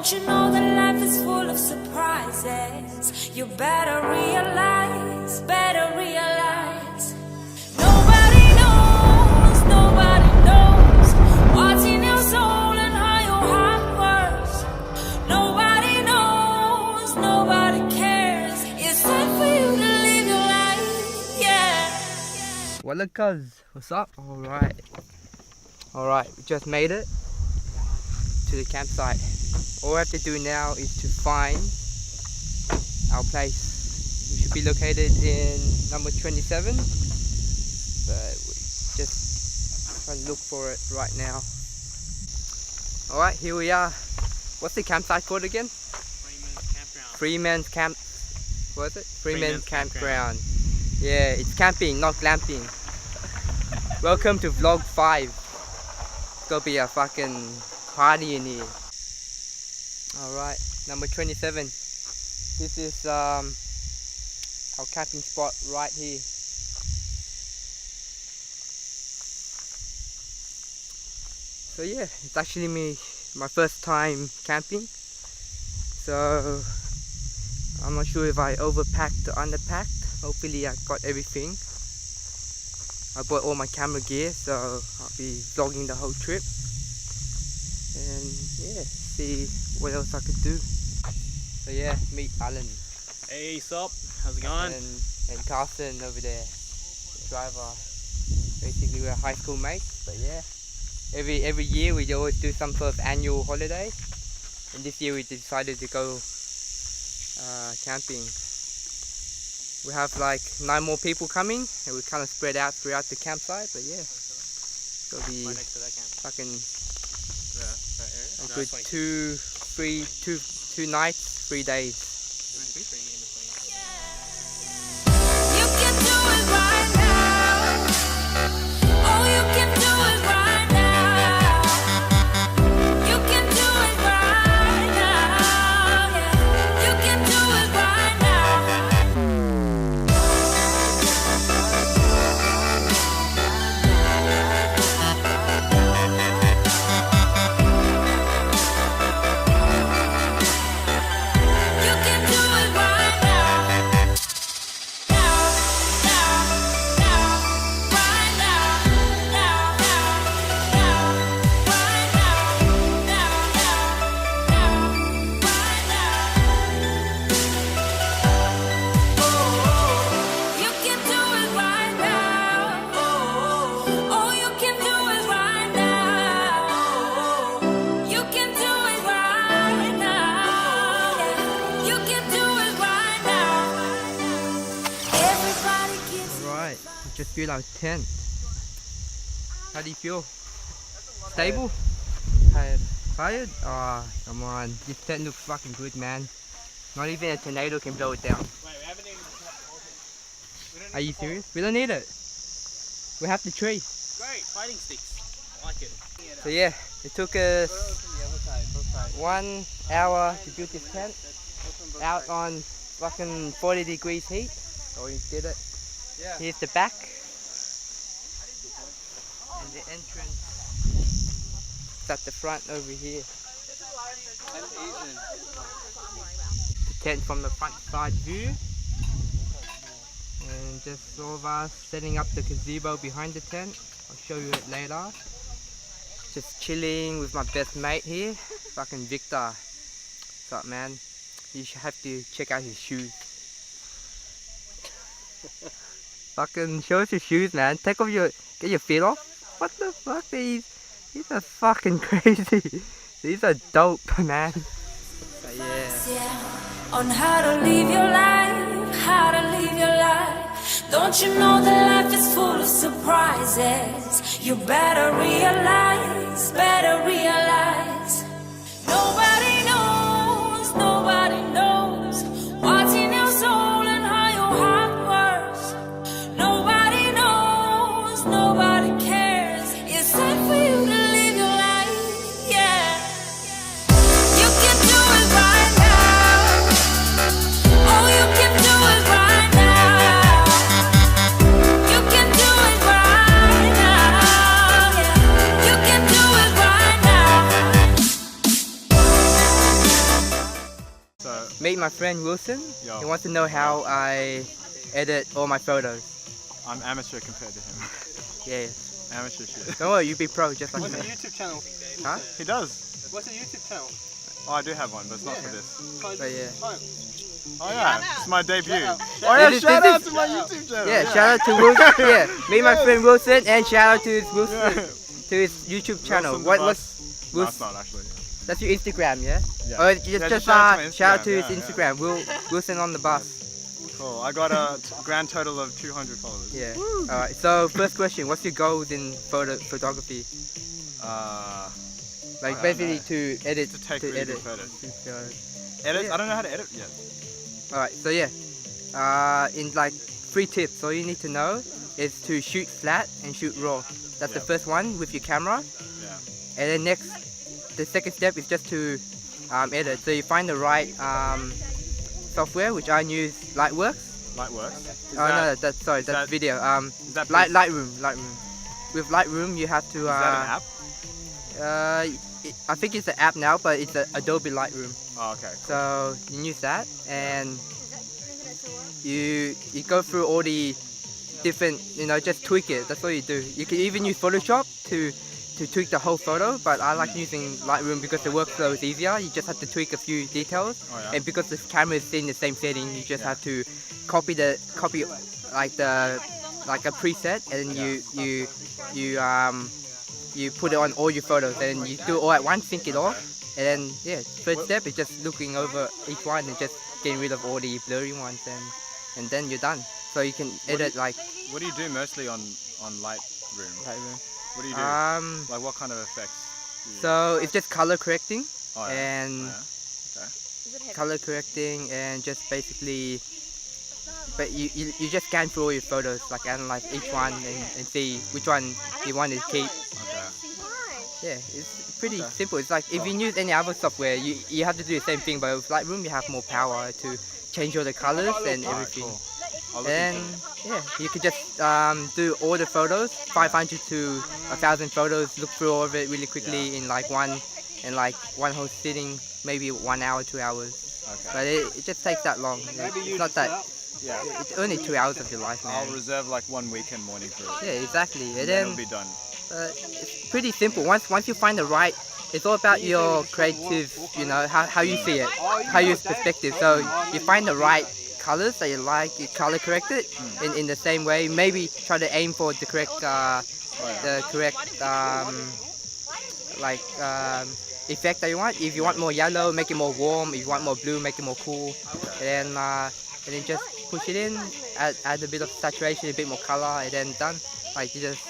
Don't you know that life is full of surprises? You better realize, better realize. Nobody knows what's in your soul and how your heart works. Nobody knows, nobody cares. It's time for you to live your life, yeah. What up, cuz? What's up? Alright, we just made it to the campsite. All we have to do now is to find our place. We should be located in number 27, but we just trying to look for it right now. Alright, here we are. What's the campsite called again? Freemans Campground. Freemans Campground. Yeah, it's camping, not glamping. Welcome to vlog 5. It's gonna be a fucking party in here. Alright, number 27. This is our camping spot right here. So yeah, it's actually my first time camping. So I'm not sure if I overpacked or underpacked. Hopefully I got everything. I bought all my camera gear, so I'll be vlogging the whole trip. And yeah, see what else I could do. So yeah, meet Alan. Hey, sup? How's it going? And Carson over there, the driver. Basically we're high school mates, but yeah. Every year we always do some sort of annual holiday. And this year we decided to go camping. We have like 9 more people coming, and we're kind of spread out throughout the campsite, but yeah. It'll be right next to that camp. fucking a good 2 nights, 3 days. You can do it right now. Oh, you can do it right now. You can do it right now. Yeah. You can do it right now. You can do it right now. Now, right now, right now. You can do it right now. Oh, you can do it right now. You can do it right now. You can do it right now. Everybody gives Alright, we just built our tent. How do you feel? Stable? Tired. Tired? Ah, come on. This tent looks fucking good, man. Not even a tornado can blow it down. Wait, we haven't even... Are you serious? We don't need it. We have the tree. Great, fighting sticks. I like it. So yeah, it took us 1 hour to build this tent. Out on fucking 40 degrees heat. So we did it. Yeah. Here's the back. And the entrance is at the front over here. The tent from the front side view. And just all of us setting up the gazebo behind the tent. I'll show you it later. Just chilling with my best mate here, fucking Victor. What's up, man? You should have to check out his shoes. Fucking show us your shoes, man. Take off get your feet off. What the fuck? These are fucking crazy. These are dope, man. But yeah. on how to live your life, how to live your life. Don't you know that life is full of surprises? You better realize, better realize. Nobody knows what's in your soul and how your heart works. Nobody knows, nobody cares. It's time for you to live your life, yeah. You can do it right now. Oh, you can do it right now. You can do it right now, yeah. You can do it right now. meet my friend Wilson. Yo. He wants to know how I edit all my photos. I'm amateur compared to him. Yeah. Amateur shit. Don't worry, you be pro just like What's a me. YouTube channel? Huh? He does. What's a YouTube channel? Oh, I do have one, but it's not for this. Find But yeah. time. Oh yeah, it's my debut. Shout out. Oh yeah, This is- shout this out is- to my YouTube channel. Yeah, shout out to Wilson. Yeah, meet my friend Wilson and shout out to his Wilson Yeah. to his YouTube channel. Wilson the What's Bus. No, it's Wilson? not actually. That's your Instagram, yeah? Yeah. Or Yeah, just shout out to my shout out to Instagram, his yeah, Instagram. Wilson on the bus. Cool. I got a grand total of 200 followers. Yeah. All right. So first question: what's your goals in photography? Like I don't basically know. to edit. To take really edit. good photos. So, Edit? Yeah. I don't know how to edit yet. all right. So yeah. In like 3 tips, all you need to know is to shoot flat and shoot raw. That's the Yeah. first one with your camera. Yeah. And then next, the second step is just to edit. So you find the right software, which I use Lightworks. Lightworks. Is Oh no, that, that's sorry, is that's that- video. is that Lightroom. With Lightroom, you have to. Is that an app? I think it's an app now, but it's a Adobe Lightroom. Oh, okay. So you use that, and you go through all the different, just tweak it. That's all you do. You can even use Photoshop to tweak the whole photo, but I like using Lightroom because the workflow is easier. You just have to tweak a few details, Oh, yeah. and because the camera is in the same setting, you just Yeah. have to copy like a preset, and you put it on all your photos, and you do it all at once, sync it all, and then yeah, first step is just looking over each one and just getting rid of all the blurry ones, and then you're done. So you can edit like What do you do mostly on Lightroom? Lightroom. What do you do? Like what kind of effects? do you- So it's just color correcting Oh, yeah. and Oh, yeah. color correcting and just basically, but you just scan through all your photos, like analyze each one and see which one you want to keep. Okay. Yeah, it's pretty Okay. simple. It's like if you use any other software, you have to do the same thing, but with Lightroom you have more power to change all the colors and Alright, everything. cool. I'll look And into it. yeah, you could just do all the photos, 500 to 1,000 photos, look through all of it really quickly in like one whole sitting, maybe 1 hour, 2 hours. Okay. But it just takes that long. Maybe It's you not just that. set up. Yeah. It's only 2 hours of your life, I'll man. reserve like one weekend morning for it. Yeah, exactly. And And then then it'll be done. it's pretty simple. Once you find the right, it's all about your creative, how you see it, how you use perspective. So you find the right colors that you like, you color correct it in the same way. Maybe try to aim for the correct effect that you want. If you want more yellow, make it more warm. If you want more blue, make it more cool. And then just push it in, add a bit of saturation, a bit more color, and then done. Like you just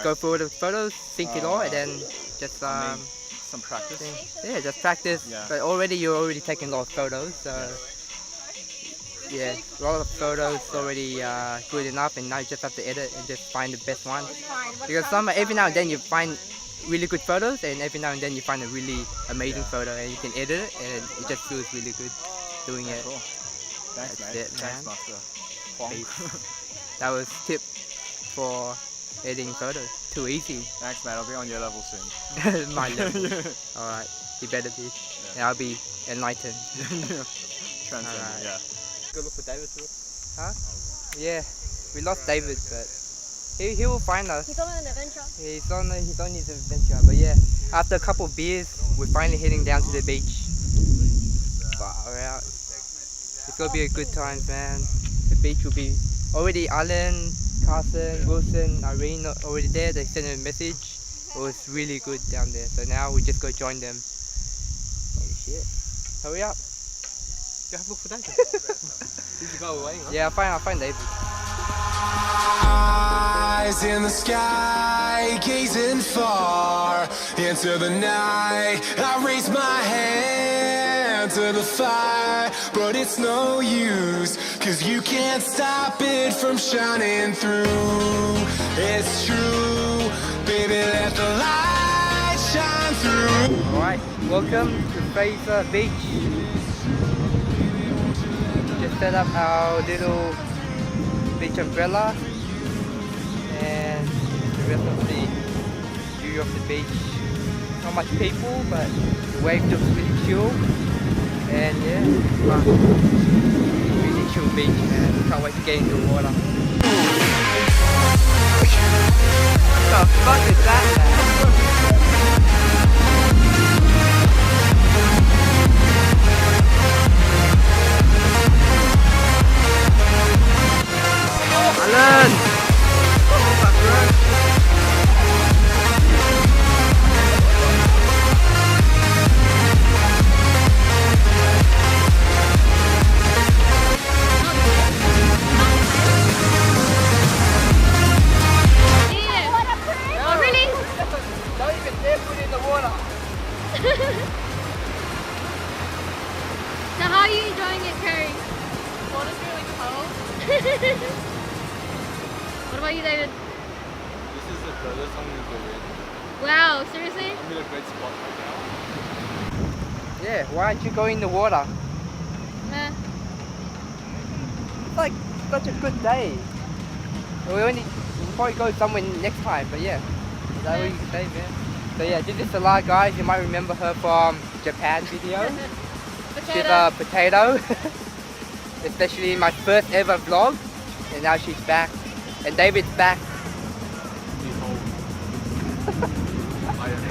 go through the photos, sync it all, and then just I mean, some practice. yeah, just practice. Yeah. But you're already taking a lot of photos, so yeah, a lot of photos already good enough, and now you just have to edit and just find the best one. Because every now and then you find really good photos, and every now and then you find a really amazing photo, and you can edit it, and it just feels really good doing it. Cool. Thanks, That's mate. it, Thanks, man. Master. Hoang. That was tip for editing photos. Too easy. Thanks, mate. I'll be on your level soon. My level. Alright, you better be. And I'll be enlightened. Transcendent, Alright. yeah. Go look for David too. Huh? Yeah, we lost David, but he will find us. He's on an adventure. He's on his adventure. But yeah, after a couple of beers, we're finally heading down to the beach. Far out. It's gonna be a good time, man. The beach will be already. Alan, Carson, Wilson, Irene are already there. They sent a message. It was really good down there. So now we just go join them. Holy shit! Hurry up. Go have a look for David. Did you go away? Huh? Yeah, I'll find David. Eyes in the sky, gazing far into the night. I raise my hand to the fire, but it's no use, 'cause you can't stop it from shining through. It's true, baby, let the light shine through. Alright, welcome to Fraser Beach. Just set up our little beach umbrella, and the rest of the view of the beach. Not much people, but the wave looks really chill, And yeah, fun. Really chill beach, man. Can't wait to get into the water. What the fuck is that, man? Alan! Oh, really? Don't even dare put it in the water. So how are you enjoying it, Kerry? Water's really cold. What about you, David? This is the furthest I'm going to go in. Wow, seriously? I'm in a great spot right now. Yeah, why aren't you going in the water? Meh. It's like such a good day. We'll probably go somewhere next time, but yeah. Is that what you can say, man? So yeah, this is Salah, guys. You might remember her from Japan video. She's a potato. Especially my first ever vlog. And now she's back. And David's back. Behold. I am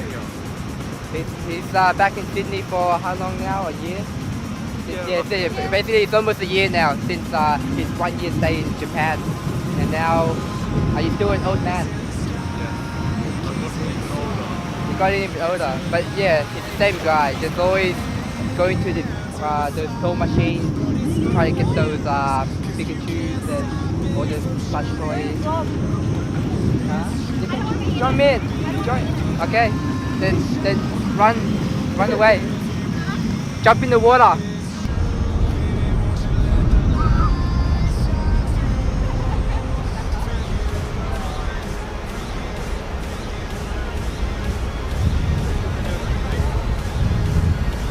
here. He's back in Sydney for how long now? A year? Yeah, basically it's almost a year now since his 1 year stay in Japan. And now, are you still an old man? Yeah. I'm not even older. You got even older. But yeah, it's the same guy. Just always going to the toy machine, trying to get those Pikachus and all those plush toys. Join me in. Join. Okay. Then run away. Jump in the water.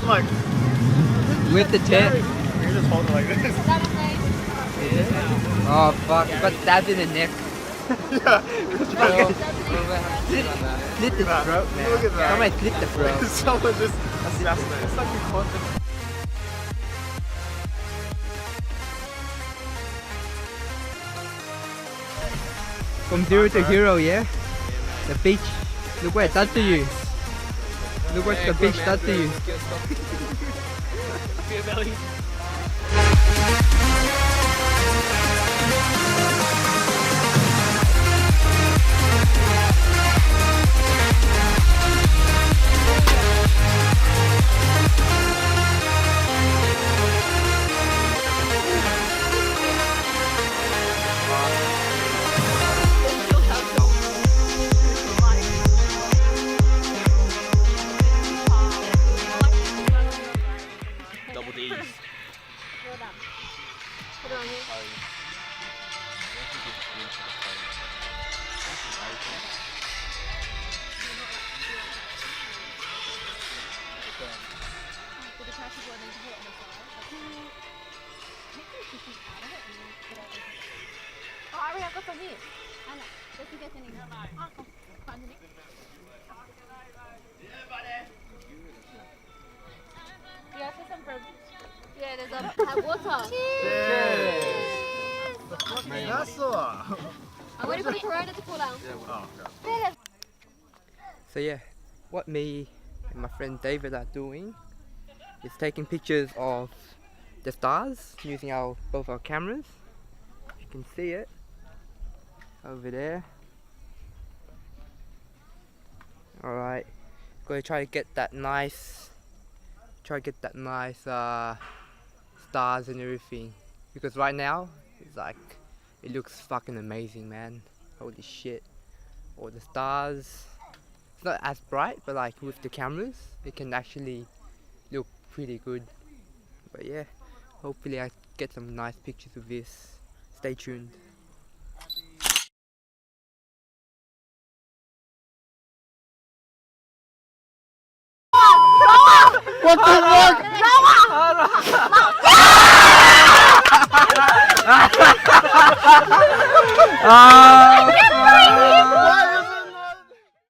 Like, With the tip. you just hold it like this. Is that okay? Oh fuck, got stabbed in the neck. Yeah. Slit the throat, man. Look at that. Somebody slit the throat. Someone just assassinated. It's like you caught them. From zero to hero, yeah? The beach. Look what it does to you. Look what the beach does to you. Beer belly. Double D's. Well done. Put it on here. Did the pressure go into it on the side? Oh, I already got some here. I know. Just in case any. Oh, come. Find it. Yeah, for some purpose. Yeah, there's a have water. Cheers! I'm waiting for the Corona to cool down. So yeah, what me and my friend David are doing is taking pictures of the stars using both our cameras. You can see it over there. Alright, gonna try to get that nice stars and everything, because right now it's like it looks fucking amazing, man. Holy shit, all the stars. It's not as bright, but like with the cameras it can actually look pretty good. But yeah, hopefully I get some nice pictures of this. Stay tuned. What the fuck? Oh